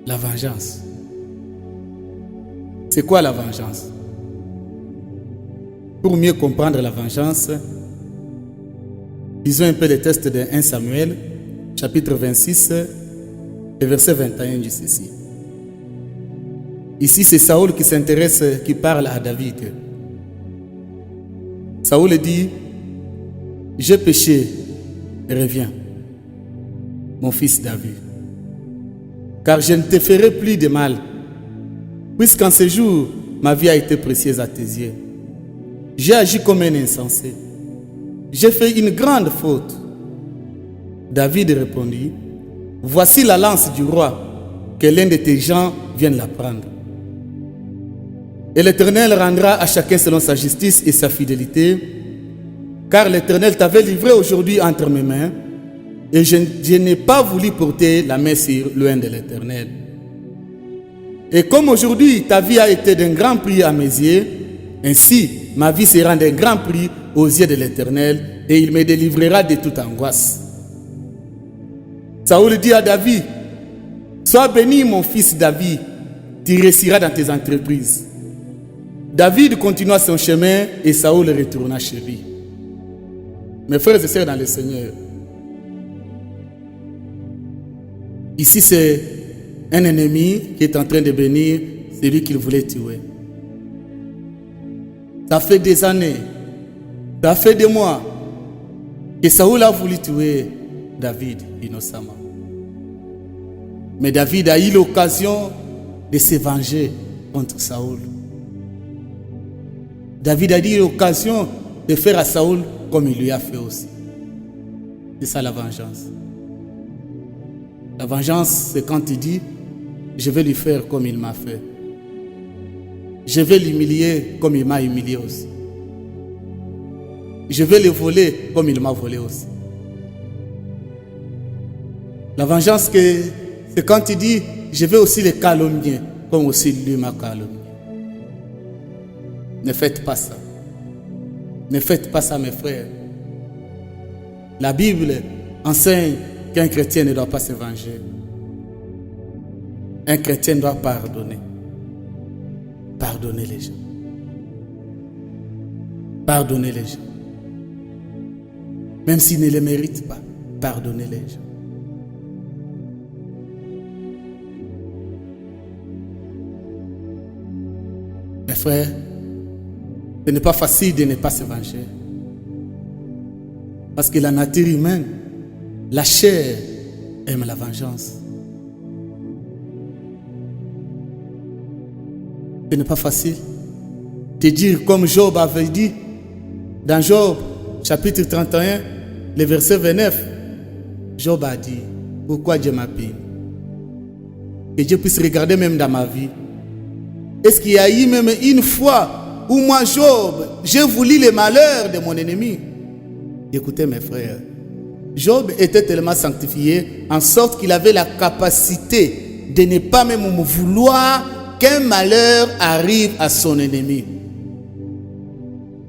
La vengeance. C'est quoi la vengeance? Pour mieux comprendre la vengeance, lisons un peu les textes de 1 Samuel, chapitre 26, et verset 21 dit ceci. Ici, c'est Saoul qui s'intéresse, qui parle à David. Saoul dit, « J'ai péché, reviens, mon fils David, car je ne te ferai plus de mal, puisqu'en ce jour, ma vie a été précieuse à tes yeux. J'ai agi comme un insensé. J'ai fait une grande faute. » David répondit, « Voici la lance du roi, que l'un de tes gens vienne la prendre. Et l'Éternel rendra à chacun selon sa justice et sa fidélité, car l'Éternel t'avait livré aujourd'hui entre mes mains, et je n'ai pas voulu porter la main sur loin de l'Éternel. Et comme aujourd'hui ta vie a été d'un grand prix à mes yeux, ainsi ma vie sera d'un grand prix aux yeux de l'Éternel, et il me délivrera de toute angoisse. » Saoul dit à David, « Sois béni mon fils David, tu réussiras dans tes entreprises. » David continua son chemin et Saoul retourna chez lui. Mes frères et sœurs dans le Seigneur, ici c'est un ennemi qui est en train de bénir celui qu'il voulait tuer. Ça fait des années, ça fait des mois que Saoul a voulu tuer David innocemment. Mais David a eu l'occasion de se venger contre Saoul. David a eu l'occasion de faire à Saoul comme il lui a fait aussi. C'est ça la vengeance. La vengeance, c'est quand il dit, je vais lui faire comme il m'a fait. Je vais l'humilier comme il m'a humilié aussi. Je vais le voler comme il m'a volé aussi. La vengeance, c'est quand il dit, je vais aussi le calomnier comme aussi lui m'a calomnié. Ne faites pas ça. Ne faites pas ça, mes frères. La Bible enseigne qu'un chrétien ne doit pas se venger. Un chrétien doit pardonner. Pardonner les gens. Pardonner les gens. Même s'ils ne les méritent pas, pardonner les gens. Mes frères, ce n'est pas facile de ne pas se venger. Parce que la nature humaine, la chair, aime la vengeance. Ce n'est pas facile de dire comme Job avait dit dans Job chapitre 31, le verset 29. Job a dit, pourquoi Dieu m'appelle? Que Dieu puisse regarder même dans ma vie. Est-ce qu'il y a eu même une fois où moi, Job, j'ai voulu le malheur de mon ennemi? Écoutez mes frères, Job était tellement sanctifié en sorte qu'il avait la capacité de ne pas même vouloir qu'un malheur arrive à son ennemi.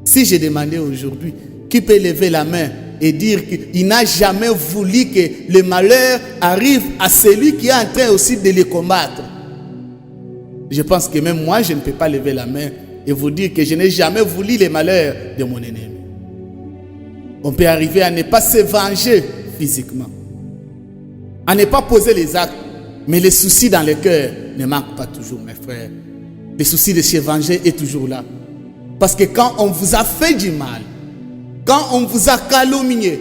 Si j'ai demandé aujourd'hui, qui peut lever la main et dire qu'il n'a jamais voulu que le malheur arrive à celui qui est en train aussi de le combattre? Je pense que même moi, je ne peux pas lever la main et vous dire que je n'ai jamais voulu le malheur de mon ennemi. On peut arriver à ne pas se venger physiquement, à ne pas poser les actes, mais les soucis dans le cœur ne manquent pas toujours, mes frères. Le souci de se venger est toujours là. Parce que quand on vous a fait du mal, quand on vous a calomnié,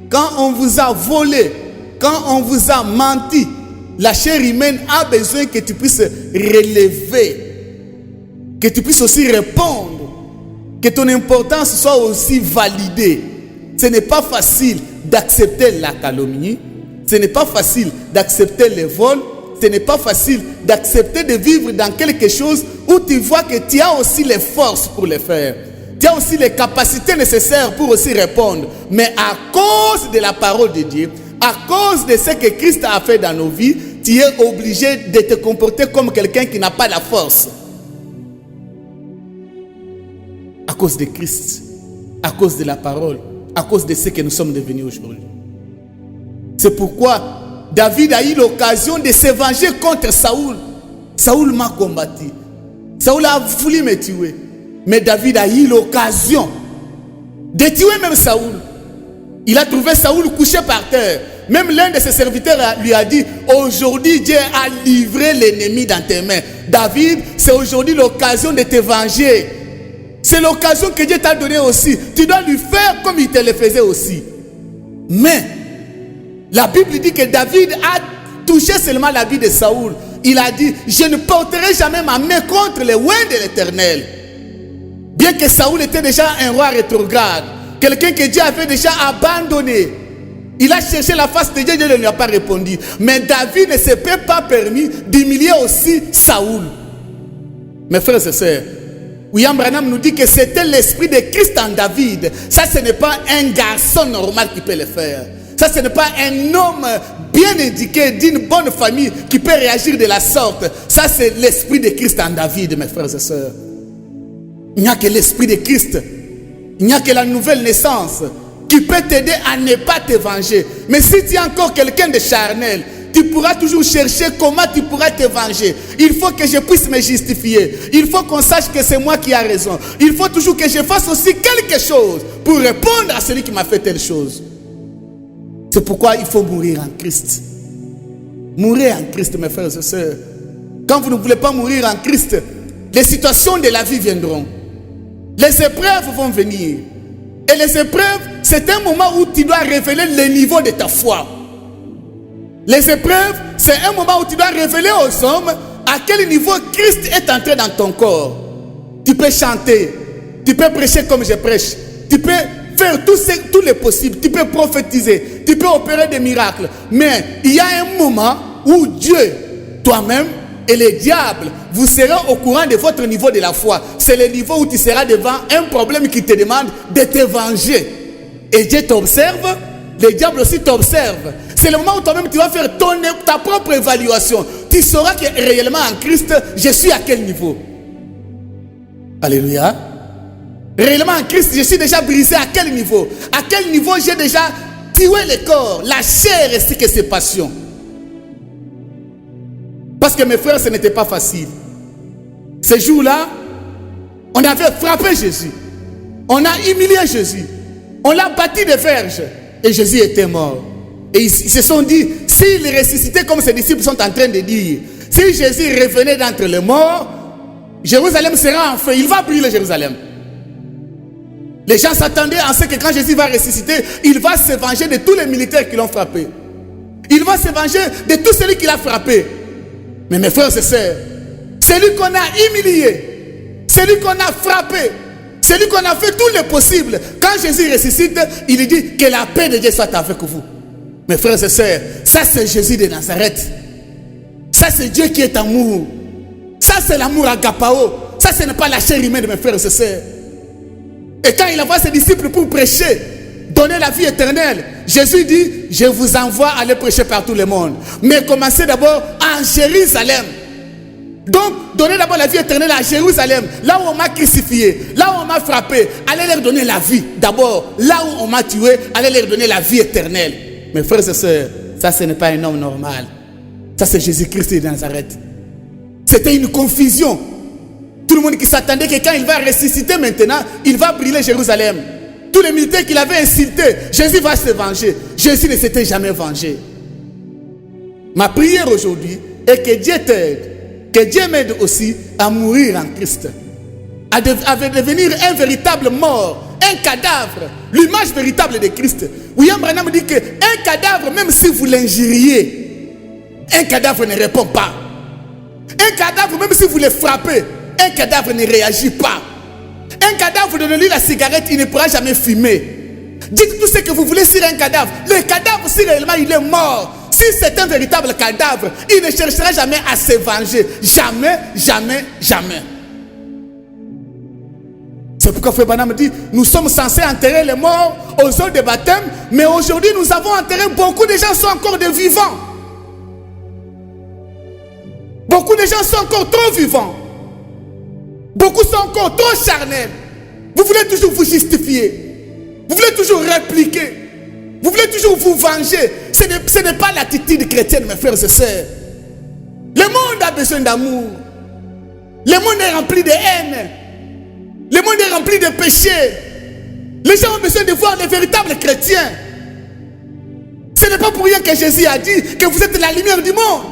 quand on vous a volé, quand on vous a menti, la chair humaine a besoin que tu puisses relever, que tu puisses aussi répondre, que ton importance soit aussi validée. Ce n'est pas facile d'accepter la calomnie, ce n'est pas facile d'accepter le vol, ce n'est pas facile d'accepter de vivre dans quelque chose où tu vois que tu as aussi les forces pour le faire. Tu as aussi les capacités nécessaires pour aussi répondre. Mais à cause de la parole de Dieu, à cause de ce que Christ a fait dans nos vies, tu es obligé de te comporter comme quelqu'un qui n'a pas la force. À cause de Christ, à cause de la parole, à cause de ce que nous sommes devenus aujourd'hui. C'est pourquoi David a eu l'occasion de se venger contre Saoul. Saoul m'a combattu. Saoul a voulu me tuer. Mais David a eu l'occasion de tuer même Saoul. Il a trouvé Saoul couché par terre. Même l'un de ses serviteurs lui a dit, aujourd'hui Dieu a livré l'ennemi dans tes mains. David, c'est aujourd'hui l'occasion de te venger. C'est l'occasion que Dieu t'a donnée aussi. Tu dois lui faire comme il te le faisait aussi. Mais la Bible dit que David a touché seulement la vie de Saoul. Il a dit, je ne porterai jamais ma main contre les oins de l'Éternel. Bien que Saoul était déjà un roi rétrograde, quelqu'un que Dieu avait déjà abandonné. Il a cherché la face de Dieu, Dieu ne lui a pas répondu. Mais David ne s'est pas permis d'humilier aussi Saoul. Mes frères et sœurs, William Branham nous dit que c'était l'esprit de Christ en David. Ça, ce n'est pas un garçon normal qui peut le faire. Ça, ce n'est pas un homme bien éduqué d'une bonne famille qui peut réagir de la sorte. Ça, c'est l'esprit de Christ en David, mes frères et sœurs. Il n'y a que l'esprit de Christ. Il n'y a que la nouvelle naissance qui peut t'aider à ne pas te venger. Mais si tu es encore quelqu'un de charnel, tu pourras toujours chercher comment tu pourras te venger. Il faut que je puisse me justifier. Il faut qu'on sache que c'est moi qui ai raison. Il faut toujours que je fasse aussi quelque chose pour répondre à celui qui m'a fait telle chose. C'est pourquoi il faut mourir en Christ. Mourir en Christ, mes frères et sœurs. Quand vous ne voulez pas mourir en Christ, les situations de la vie viendront. Les épreuves vont venir. Et les épreuves, c'est un moment où tu dois révéler le niveau de ta foi. Les épreuves, c'est un moment où tu dois révéler aux hommes à quel niveau Christ est entré dans ton corps. Tu peux chanter, tu peux prêcher comme je prêche, tu peux faire tout les possibles, tu peux prophétiser, tu peux opérer des miracles. Mais il y a un moment où Dieu, toi-même et le diable, vous serez au courant de votre niveau de la foi. C'est le niveau où tu seras devant un problème qui te demande de te venger. Et Dieu t'observe, le diable aussi t'observe. C'est le moment où toi-même tu vas faire ta propre évaluation. Tu sauras que réellement en Christ, je suis à quel niveau. Alléluia. Réellement en Christ, je suis déjà brisé à quel niveau? À quel niveau j'ai déjà tué le corps, la chair ainsi que ses passions? Parce que mes frères, ce n'était pas facile. Ce jour-là, on avait frappé Jésus. On a humilié Jésus. On l'a battu de verges. Et Jésus était mort. Et ils se sont dit, s'il ressuscitait comme ses disciples sont en train de dire, si Jésus revenait d'entre les morts, Jérusalem sera en feu. Il va brûler Jérusalem. Les gens s'attendaient à ce que quand Jésus va ressusciter, il va se venger de tous les militaires qui l'ont frappé. Il va se venger de tous celui qui l'a frappé. Mais mes frères et sœurs, celui qu'on a humilié, celui qu'on a frappé, celui qu'on a fait tout le possible, quand Jésus ressuscite, il dit que la paix de Dieu soit avec vous. Mes frères et sœurs, ça c'est Jésus de Nazareth. Ça c'est Dieu qui est amour. Ça c'est l'amour agapao. Ça ce n'est pas la chair humaine, mes frères et sœurs. Et quand il envoie ses disciples pour prêcher, donner la vie éternelle, Jésus dit, je vous envoie à aller prêcher par tout le monde. Mais commencez d'abord en Jérusalem. Donc, donnez d'abord la vie éternelle à Jérusalem, là où on m'a crucifié, là où on m'a frappé. Allez leur donner la vie. D'abord, là où on m'a tué, allez leur donner la vie éternelle. Mes frères et sœurs, ça ce n'est pas un homme normal. Ça c'est Jésus-Christ de Nazareth. C'était une confusion. Tout le monde qui s'attendait que quand il va ressusciter maintenant, il va brûler Jérusalem. Tous les militaires qu'il avait insultés, Jésus va se venger. Jésus ne s'était jamais vengé. Ma prière aujourd'hui est que Dieu t'aide, que Dieu m'aide aussi à mourir en Christ, à devenir un véritable mort, un cadavre, l'image véritable de Christ. William Branham dit qu'un cadavre, même si vous l'injuriez, un cadavre ne répond pas. Un cadavre, même si vous le frappez, un cadavre ne réagit pas. Un cadavre, donnez-lui la cigarette, il ne pourra jamais fumer. Dites tout ce que vous voulez sur un cadavre. Le cadavre, si réellement il est mort, si c'est un véritable cadavre, il ne cherchera jamais à se venger. Jamais, jamais, jamais. C'est pourquoi Frère Branham dit, nous sommes censés enterrer les morts aux eaux de baptême, mais aujourd'hui nous avons enterré beaucoup de gens sont encore des vivants. Beaucoup de gens sont encore trop vivants. Beaucoup sont encore trop charnels. Vous voulez toujours vous justifier. Vous voulez toujours répliquer. Vous voulez toujours vous venger. Ce n'est pas l'attitude chrétienne, mes frères et sœurs. Le monde a besoin d'amour. Le monde est rempli de haine. Le monde est rempli de péchés. Les gens ont besoin de voir les véritables chrétiens. Ce n'est pas pour rien que Jésus a dit que vous êtes la lumière du monde.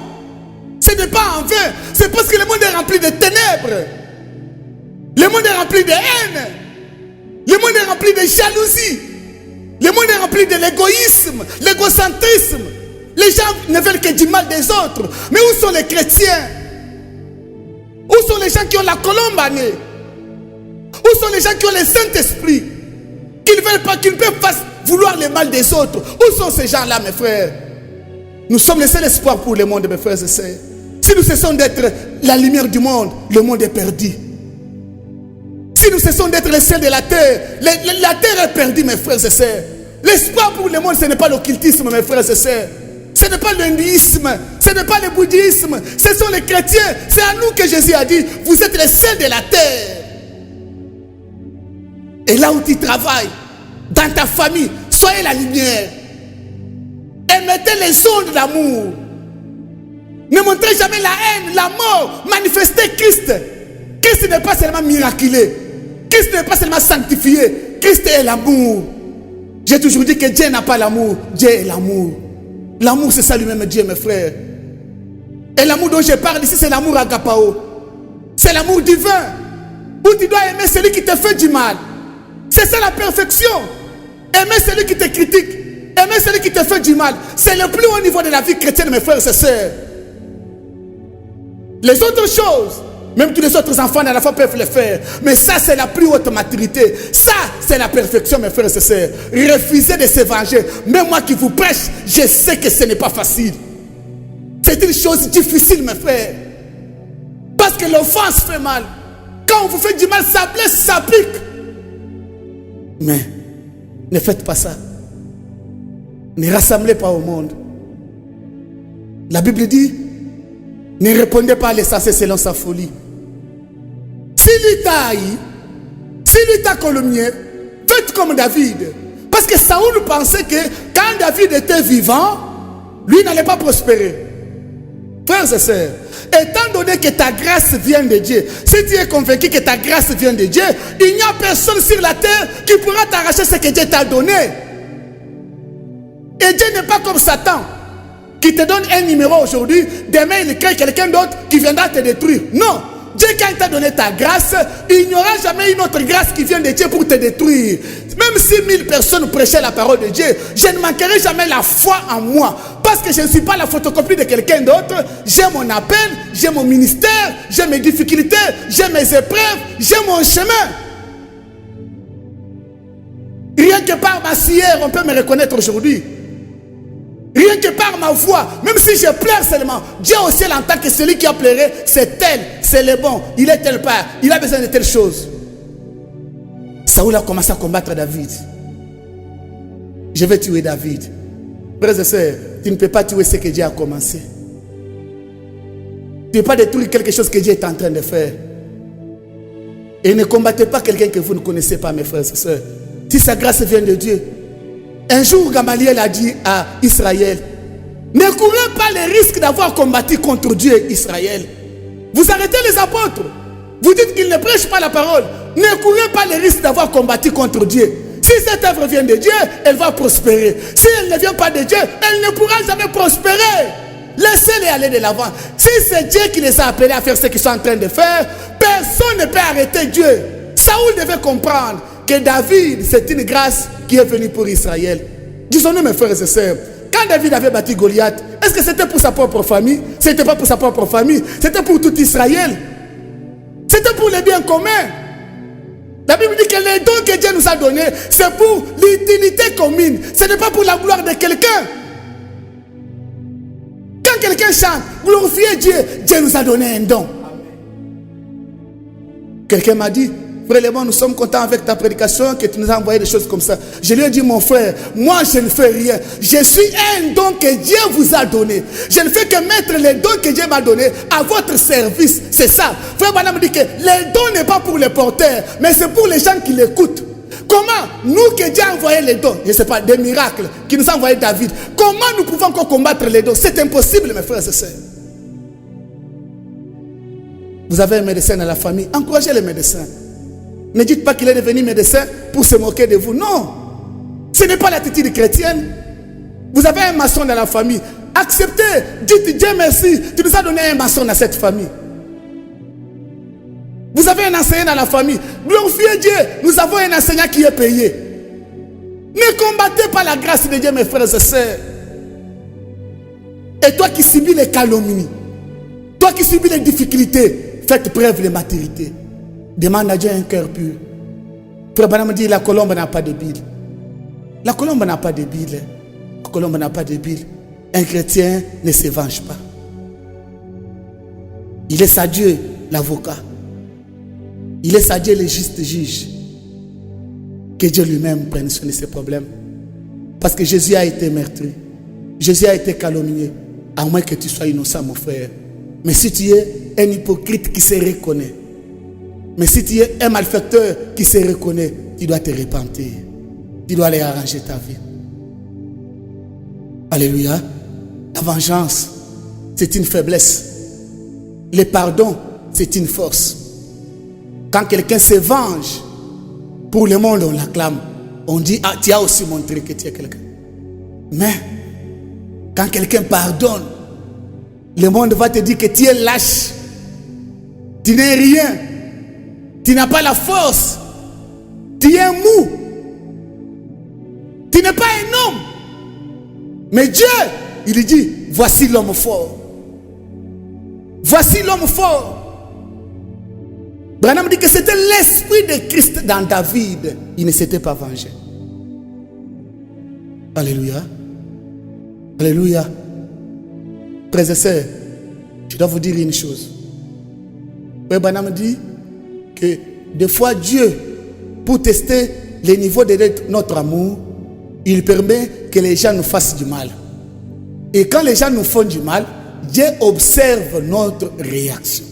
Ce n'est pas en vain. C'est parce que le monde est rempli de ténèbres. Le monde est rempli de haine. Le monde est rempli de jalousie. Le monde est rempli de l'égoïsme, l'égocentrisme. Les gens ne veulent que du mal des autres. Mais où sont les chrétiens? Où sont les gens qui ont la colombe année? Où sont les gens qui ont le Saint-Esprit? Qui ne veulent pas, qui ne peuvent pas vouloir le mal des autres. Où sont ces gens-là, mes frères? Nous sommes le seul espoir pour le monde, mes frères et sœurs. Si nous cessons d'être la lumière du monde, le monde est perdu. Si nous cessons d'être les seuls de la terre, la terre est perdue, mes frères et sœurs. L'espoir pour le monde, ce n'est pas l'occultisme, mes frères et sœurs. Ce n'est pas l'hindouisme, ce n'est pas le bouddhisme, ce sont les chrétiens. C'est à nous que Jésus a dit, vous êtes les seuls de la terre. Et là où tu travailles, dans ta famille, soyez la lumière. Émettez les ondes d'amour. Ne montrez jamais la haine, la mort. Manifestez Christ. Christ n'est pas seulement miraculé. Christ n'est pas seulement sanctifié. Christ est l'amour. J'ai toujours dit que Dieu n'a pas l'amour. Dieu est l'amour. L'amour, c'est ça lui-même Dieu, mes frères. Et l'amour dont je parle ici, c'est l'amour agapao. C'est l'amour divin. Où tu dois aimer celui qui te fait du mal. C'est ça la perfection. Aimer celui qui te critique. Aimer celui qui te fait du mal. C'est le plus haut niveau de la vie chrétienne, mes frères et sœurs. Les autres choses, même tous les autres enfants à la fois peuvent le faire. Mais ça, c'est la plus haute maturité. Ça, c'est la perfection, mes frères et sœurs. Refusez de s'évanger. Même moi qui vous prêche, je sais que ce n'est pas facile. C'est une chose difficile, mes frères. Parce que l'offense fait mal. Quand on vous fait du mal, ça blesse, ça pique. Mais ne faites pas ça. Ne rassemblez pas au monde. La Bible dit, ne répondez pas à l'essentiel selon sa folie. Si lui t'a haï, si lui t'a calomnié, faites comme David. Parce que Saoul pensait que quand David était vivant, lui n'allait pas prospérer. Frères et sœurs, étant donné que ta grâce vient de Dieu, si tu es convaincu que ta grâce vient de Dieu, il n'y a personne sur la terre qui pourra t'arracher ce que Dieu t'a donné. Et Dieu n'est pas comme Satan, qui te donne un numéro aujourd'hui, demain il crée quelqu'un d'autre qui viendra te détruire. Non, Dieu quand il t'a donné ta grâce, il n'y aura jamais une autre grâce qui vient de Dieu pour te détruire. Même si 1000 personnes prêchaient la parole de Dieu, je ne manquerai jamais la foi en moi. Parce que je ne suis pas la photocopie de quelqu'un d'autre. J'ai mon appel, j'ai mon ministère, j'ai mes difficultés, j'ai mes épreuves, j'ai mon chemin. Rien que par ma sueur, on peut me reconnaître aujourd'hui. Rien que par ma voix, même si je pleure seulement, Dieu au ciel entend que celui qui a pleuré, c'est tel, c'est le bon, il est tel part, il a besoin de telle chose. Saoul a commencé à combattre David. Je vais tuer David. Frères et sœurs, tu ne peux pas tuer ce que Dieu a commencé. Tu ne peux pas détruire quelque chose que Dieu est en train de faire. Et ne combattez pas quelqu'un que vous ne connaissez pas, mes frères et sœurs. Si sa grâce vient de Dieu. Un jour, Gamaliel a dit à Israël, ne courez pas le risque d'avoir combattu contre Dieu et Israël. Vous arrêtez les apôtres. Vous dites qu'ils ne prêchent pas la parole. Ne courez pas le risque d'avoir combattu contre Dieu. Si cette œuvre vient de Dieu, elle va prospérer. Si elle ne vient pas de Dieu, elle ne pourra jamais prospérer. Laissez-les aller de l'avant. Si c'est Dieu qui les a appelés à faire ce qu'ils sont en train de faire, personne ne peut arrêter Dieu. Saoul devait comprendre que David, c'est une grâce qui est venue pour Israël. Disons-nous, mes frères et sœurs, quand David avait battu Goliath, est-ce que c'était pour sa propre famille? Ce n'était pas pour sa propre famille, c'était pour tout Israël. C'était pour le bien commun. La Bible dit que les dons que Dieu nous a donnés, c'est pour l'utilité commune. Ce n'est pas pour la gloire de quelqu'un. Quand quelqu'un chante, glorifiez Dieu, Dieu nous a donné un don. Quelqu'un m'a dit, frère Léman, nous sommes contents avec ta prédication, que tu nous as envoyé des choses comme ça. Je lui ai dit, mon frère, moi je ne fais rien. Je suis un don que Dieu vous a donné. Je ne fais que mettre les dons que Dieu m'a donnés à votre service. C'est ça. Frère Bana me dit que les dons n'est pas pour les porteurs, mais c'est pour les gens qui l'écoutent. Comment nous que Dieu a envoyé les dons, je ne sais pas, des miracles, qui nous a envoyé David, comment nous pouvons encore combattre les dons? C'est impossible, mes frères et sœurs. Vous avez un médecin dans la famille, encouragez les médecins. Ne dites pas qu'il est devenu médecin pour se moquer de vous. Non, ce n'est pas l'attitude chrétienne. Vous avez un maçon dans la famille, acceptez, dites Dieu merci, tu nous as donné un maçon dans cette famille. Vous avez un enseignant dans la famille, glorifiez Dieu, nous avons un enseignant qui est payé. Ne combattez pas la grâce de Dieu, mes frères et sœurs. Et toi qui subis les calomnies, toi qui subis les difficultés, faites preuve de maturité. Demande à Dieu un cœur pur. Frère Branham dit, la colombe n'a pas de bile. La colombe n'a pas de bile. La colombe n'a pas de bile. Un chrétien ne se venge pas. Il laisse à Dieu l'avocat. Il laisse à Dieu le juste juge. Que Dieu lui-même prenne soin de ses problèmes. Parce que Jésus a été meurtri. Jésus a été calomnié. À moins que tu sois innocent, mon frère. Mais si tu es un hypocrite qui se reconnaît, mais si tu es un malfaiteur qui se reconnaît, tu dois te repentir. Tu dois aller arranger ta vie. Alléluia. La vengeance, c'est une faiblesse. Le pardon, c'est une force. Quand quelqu'un se venge, pour le monde on l'acclame. On dit, ah, tu as aussi montré que tu es quelqu'un. Mais, quand quelqu'un pardonne, le monde va te dire que tu es lâche. Tu n'es rien. Tu n'as pas la force. Tu es mou. Tu n'es pas un homme. Mais Dieu, il dit, voici l'homme fort. Voici l'homme fort. Branham dit que c'était l'esprit de Christ dans David. Il ne s'était pas vengé. Alléluia. Alléluia. Frères et sœurs, je dois vous dire une chose. Frère Branham dit que des fois Dieu, pour tester le niveau de notre amour, il permet que les gens nous fassent du mal. Et quand les gens nous font du mal, Dieu observe notre réaction.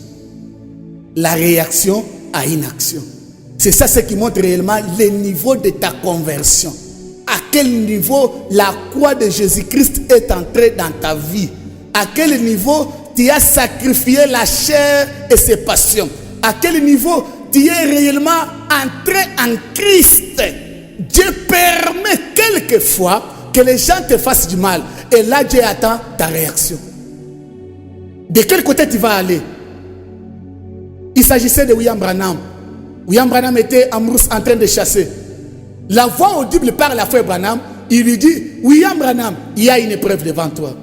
La réaction à une action. C'est ça ce qui montre réellement le niveau de ta conversion. À quel niveau la croix de Jésus-Christ est entrée dans ta vie. À quel niveau tu as sacrifié la chair et ses passions. À quel niveau tu es réellement entré en Christ. Dieu permet quelquefois que les gens te fassent du mal. Et là, Dieu attend ta réaction. De quel côté tu vas aller? Il s'agissait de William Branham. William Branham était en brousse en train de chasser. La voix audible par la frère Branham, il lui dit, William Branham, il y a une épreuve devant toi.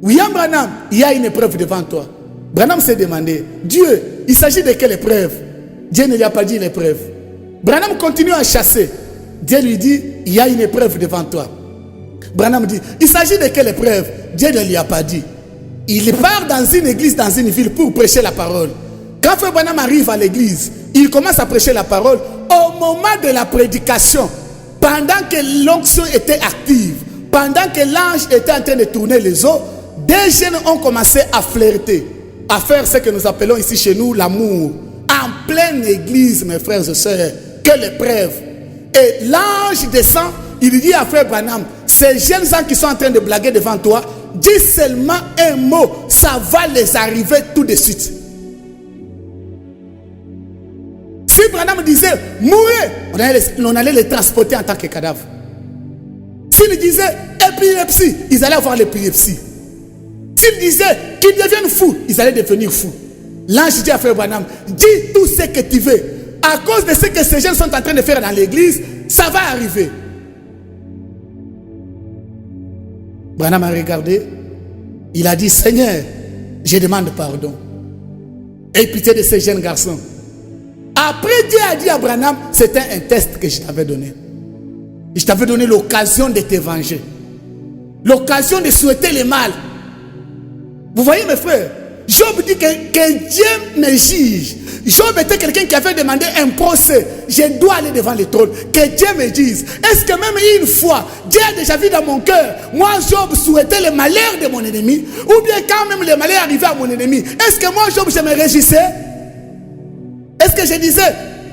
William Branham, il y a une épreuve devant toi. Branham s'est demandé, Dieu, il s'agit de quelle épreuve? Dieu ne lui a pas dit l'épreuve. Branham continue à chasser. Dieu lui dit, il y a une épreuve devant toi. Branham dit, il s'agit de quelle épreuve? Dieu ne lui a pas dit. Il part dans une église, dans une ville pour prêcher la parole. Quand Frère Branham arrive à l'église, il commence à prêcher la parole. Au moment de la prédication, pendant que l'onction était active, pendant que l'ange était en train de tourner les eaux, des jeunes ont commencé à flirter, à faire ce que nous appelons ici chez nous l'amour. En pleine église, mes frères et sœurs, quelle épreuve. Et l'ange descend, il dit à Frère Branham, ces jeunes gens qui sont en train de blaguer devant toi, dis seulement un mot, ça va les arriver tout de suite. Si Branham disait mourir, on allait les transporter en tant que cadavre. S'il disait épilepsie, ils allaient avoir l'épilepsie. S'il disait qu'ils deviennent fous, ils allaient devenir fous. L'ange dit à Frère Branham, dis tout ce que tu veux. À cause de ce que ces gens sont en train de faire dans l'église, ça va arriver. Branham a regardé. Il a dit, Seigneur, je demande pardon. Aie pitié de ces jeunes garçons. Après, Dieu a dit à Branham, c'était un test que je t'avais donné. Je t'avais donné l'occasion de te venger. L'occasion de souhaiter le mal. Vous voyez mes frères, Job dit que Dieu me juge. Job était quelqu'un qui avait demandé un procès. Je dois aller devant le trône. Que Dieu me dise. Est-ce que même une fois, Dieu a déjà vu dans mon cœur, moi Job souhaitait le malheur de mon ennemi? Ou bien quand même le malheur arrivait à mon ennemi, est-ce que moi Job je me réjouissais? Est-ce que je disais,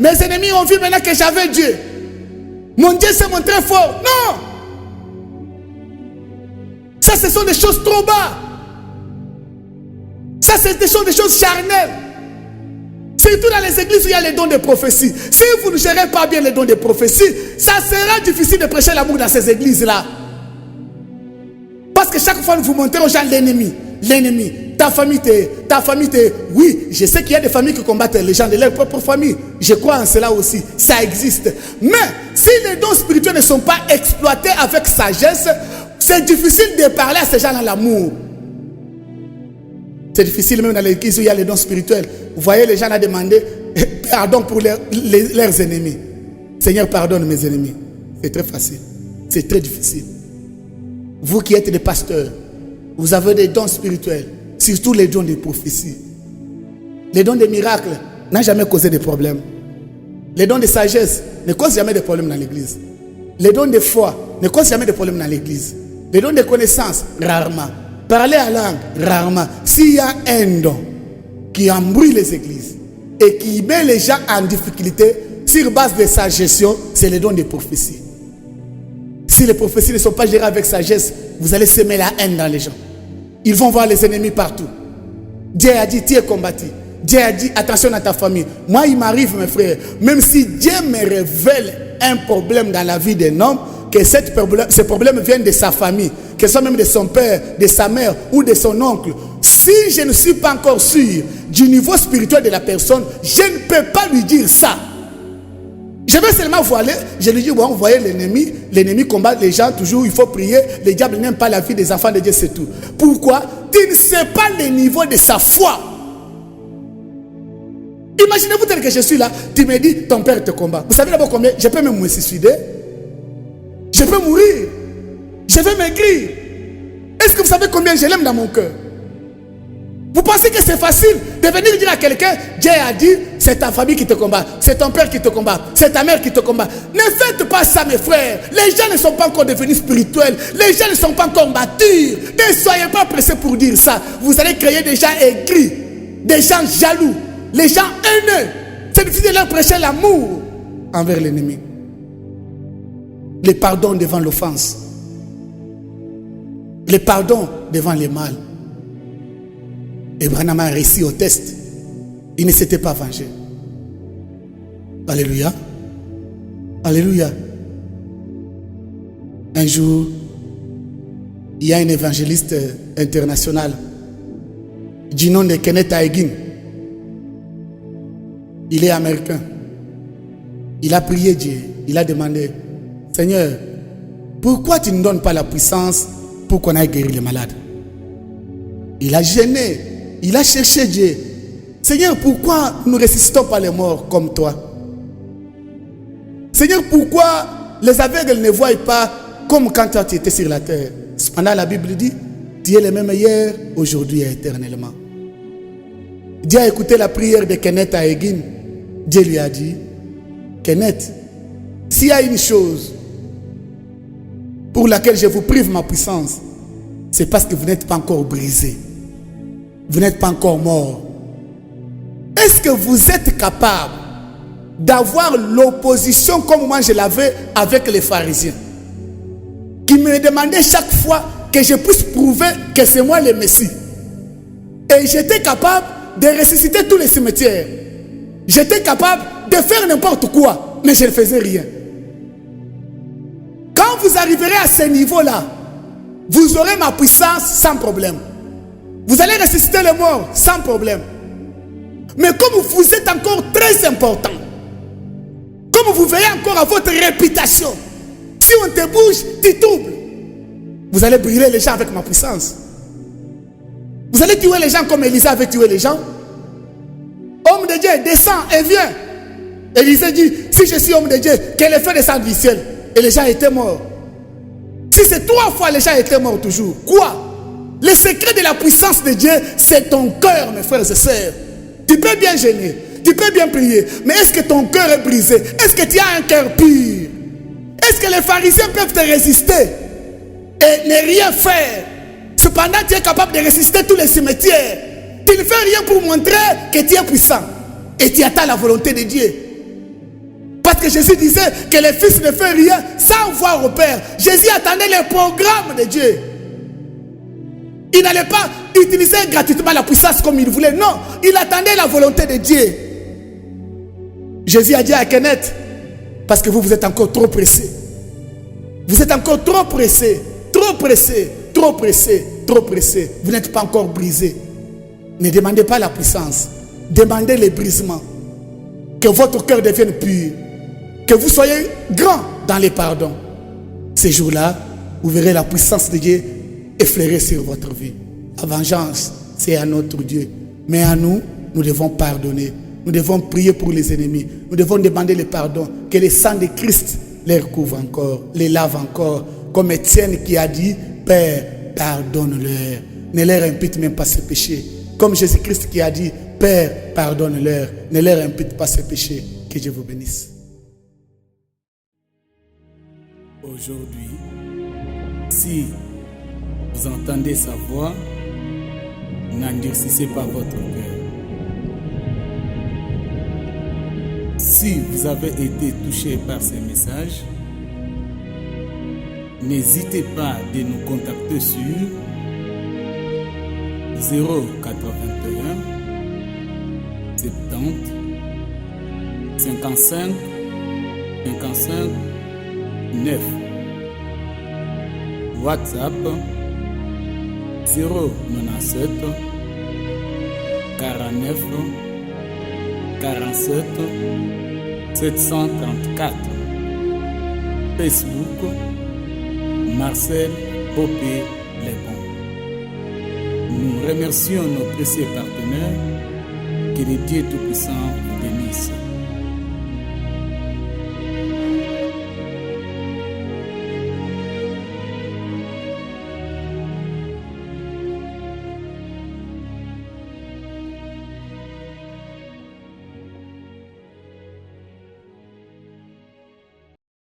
Mes ennemis ont vu maintenant que j'avais Dieu. Mon Dieu s'est montré fort. Non. Ça, ce sont des choses trop bas. Ça, c'est des choses charnelles. Surtout dans les églises où il y a les dons de prophétie. Si vous ne gérez pas bien les dons de prophétie, ça sera difficile de prêcher l'amour dans ces églises-là. Parce que chaque fois, vous montrez aux gens l'ennemi. L'ennemi. Ta famille, oui, je sais qu'il y a des familles qui combattent les gens de leur propre famille. Je crois en cela aussi. Ça existe. Mais si les dons spirituels ne sont pas exploités avec sagesse, c'est difficile de parler à ces gens dans l'amour. C'est difficile même dans l'église où il y a les dons spirituels. Vous voyez, les gens ont demandé pardon pour leurs ennemis. Seigneur, pardonne mes ennemis. C'est très facile. C'est très difficile. Vous qui êtes des pasteurs, vous avez des dons spirituels, surtout les dons de prophétie. Les dons de miracles n'ont jamais causé de problèmes. Les dons de sagesse ne causent jamais de problèmes dans l'église. Les dons de foi ne causent jamais de problèmes dans l'église. Les dons de connaissance, rarement. Parler à langue, rarement. S'il y a un don qui embrouille les églises et qui met les gens en difficulté sur base de sa gestion, c'est les dons de prophétie. Si les prophéties ne sont pas gérées avec sagesse, vous allez semer la haine dans les gens. Ils vont voir les ennemis partout. Dieu a dit, tu es combattu. Dieu a dit, attention à ta famille. Moi, il m'arrive, mes frères, même si Dieu me révèle un problème dans la vie d'un homme, que ce problème vienne de sa famille, que ce soit même de son père, de sa mère ou de son oncle. Si je ne suis pas encore sûr du niveau spirituel de la personne, je ne peux pas lui dire ça. Je vais seulement voiler, je lui dis, bon, vous voyez l'ennemi combat les gens, toujours il faut prier, le diable n'aime pas la vie des enfants de Dieu, c'est tout. Pourquoi? Tu ne sais pas le niveau de sa foi. Imaginez-vous tel que je suis là, tu me dis, ton père te combat. Vous savez d'abord combien? Je peux même me suicider. Je peux mourir. Je vais maigrir. Est-ce que vous savez combien je l'aime dans mon cœur? Vous pensez que c'est facile de venir dire à quelqu'un, Dieu a dit, c'est ta famille qui te combat, c'est ton père qui te combat, c'est ta mère qui te combat. Ne faites pas ça, mes frères. Les gens ne sont pas encore devenus spirituels. Les gens ne sont pas encore matures. Ne soyez pas pressés pour dire ça. Vous allez créer des gens aigris, des gens jaloux, les gens haineux. C'est difficile de leur prêcher l'amour envers l'ennemi. Le pardon devant l'offense. Le pardon devant le mal. Abraham a réussi au test. Il ne s'était pas vengé. Alléluia. Alléluia. Un jour, il y a un évangéliste international du nom de Kenneth Hagin. Il est américain. Il a prié Dieu. Il a demandé, Seigneur, pourquoi tu ne donnes pas la puissance pour qu'on aille guérir les malades? Il a gêné. Il a cherché Dieu. Seigneur, pourquoi nous ne ressuscitons pas les morts comme toi? Seigneur, pourquoi les aveugles ne voient pas comme quand toi tu étais sur la terre? Cependant, la Bible dit, tu es le même hier, aujourd'hui et éternellement. Dieu a écouté la prière de Kenneth Hagin. Dieu lui a dit, Kenneth, s'il y a une chose pour laquelle je vous prive ma puissance, c'est parce que vous n'êtes pas encore brisé. Vous n'êtes pas encore mort. Est-ce que vous êtes capable d'avoir l'opposition comme moi je l'avais avec les pharisiens, qui me demandaient chaque fois que je puisse prouver que c'est moi le Messie? Et j'étais capable de ressusciter tous les cimetières. J'étais capable de faire n'importe quoi, mais je ne faisais rien. Quand vous arriverez à ce niveau-là, vous aurez ma puissance sans problème. Vous allez ressusciter les morts sans problème. Mais comme vous êtes encore très important, comme vous veillez encore à votre réputation, si on te bouge, tu troubles. Vous allez brûler les gens avec ma puissance. Vous allez tuer les gens comme Élisée avait tué les gens. Homme de Dieu, descends et viens. Élisée dit, si je suis homme de Dieu, que le feu descende du ciel. Et les gens étaient morts. Si c'est 3 fois, les gens étaient morts toujours. Quoi? Le secret de la puissance de Dieu, c'est ton cœur, mes frères et sœurs. Tu peux bien gêner, tu peux bien prier, mais est-ce que ton cœur est brisé? Est-ce que tu as un cœur pur? Est-ce que les pharisiens peuvent te résister et ne rien faire? Cependant, tu es capable de résister tous les cimetières. Tu ne fais rien pour montrer que tu es puissant et tu attends la volonté de Dieu. que Jésus disait que le Fils ne fait rien sans voir au Père. Jésus attendait le programme de Dieu. Il n'allait pas utiliser gratuitement la puissance comme il voulait. Non, il attendait la volonté de Dieu. Jésus a dit à Kenneth, parce que vous êtes encore trop pressé. Vous êtes encore trop pressé, trop pressé, trop pressé, trop pressé. Vous n'êtes pas encore brisé. Ne demandez pas la puissance. Demandez le brisement. Que votre cœur devienne pur. Que vous soyez grand dans les pardons. Ces jours-là, vous verrez la puissance de Dieu effleurer sur votre vie. La vengeance, c'est à notre Dieu. Mais à nous, nous devons pardonner. Nous devons prier pour les ennemis. Nous devons demander le pardon. Que le sang de Christ les recouvre encore, les lave encore. Comme Étienne qui a dit, Père, pardonne-leur. Ne leur impute même pas ses péchés. Comme Jésus-Christ qui a dit, Père, pardonne-leur. Ne leur impute pas ses péchés. Que Dieu vous bénisse. Aujourd'hui, si vous entendez sa voix, n'endurcissez pas votre cœur. Si vous avez été touché par ces messages, n'hésitez pas de nous contacter sur 081 70 55 55 9. WhatsApp 097 49 47 734. Facebook Marcel Popé Lebon. Nous remercions nos précieux partenaires. Que le Dieu Tout-Puissant